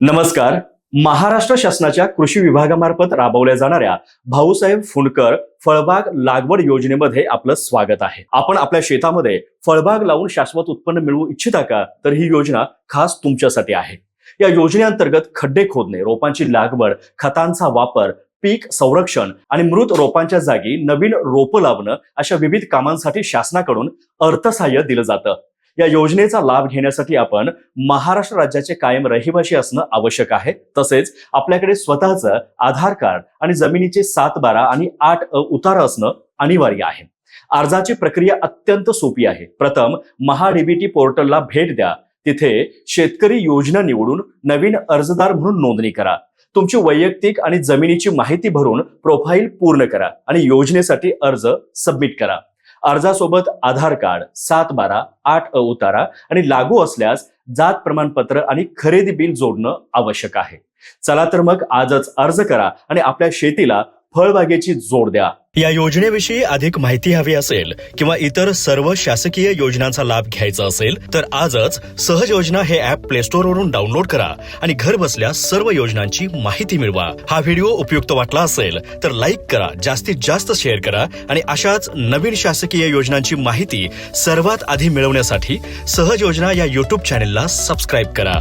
नमस्कार. महाराष्ट्र शासनाच्या कृषी विभागामार्फत राबवल्या जाणाऱ्या भाऊसाहेब फुंडकर फळबाग लागवड योजनेमध्ये आपलं स्वागत आहे. आपण आपल्या शेतामध्ये फळबाग लावून शाश्वत उत्पन्न मिळवू इच्छिता का? तर ही योजना खास तुमच्यासाठी आहे. या योजनेअंतर्गत खड्डे खोदणे, रोपांची लागवड, खतांचा वापर, पीक संरक्षण आणि मृत रोपांच्या जागी नवीन रोपं लावणं अशा विविध कामांसाठी शासनाकडून अर्थसहाय्य दिलं जातं. या योजनेचा लाभ घेण्यासाठी आपण महाराष्ट्र राज्याचे कायम रहिवासी असणं आवश्यक आहे. तसेच आपल्याकडे स्वतःचं आधार कार्ड आणि जमिनीचे 7/12 आणि 8 उतारा असणं अनिवार्य आहे. अर्जाची प्रक्रिया अत्यंत सोपी आहे. प्रथम महाडीबीटी पोर्टलला भेट द्या. तिथे शेतकरी योजना निवडून नवीन अर्जदार म्हणून नोंदणी करा. तुमची वैयक्तिक आणि जमिनीची माहिती भरून प्रोफाईल पूर्ण करा आणि योजनेसाठी अर्ज सबमिट करा. अर्जासोबत आधार कार्ड, 7/12, 8 उतारा आणि लागू असल्यास जात प्रमाणपत्र आणि खरेदी बिल जोडणं आवश्यक आहे. चला तर मग आजच अर्ज करा आणि आपल्या शेतीला फळबागेची जोड द्या. या योजनेविषयी अधिक माहिती हवी असेल किंवा इतर सर्व शासकीय योजनांचा लाभ घ्यायचा असेल तर आजच सहज योजना हे ऍप प्ले स्टोअर वरून डाउनलोड करा आणि घर बसल्या सर्व योजनांची माहिती मिळवा. हा व्हिडिओ उपयुक्त वाटला असेल तर लाईक करा, जास्तीत जास्त शेअर करा आणि अशाच नवीन शासकीय योजनांची माहिती सर्वात आधी मिळवण्यासाठी सहज योजना या YouTube चॅनेलला सबस्क्राईब करा.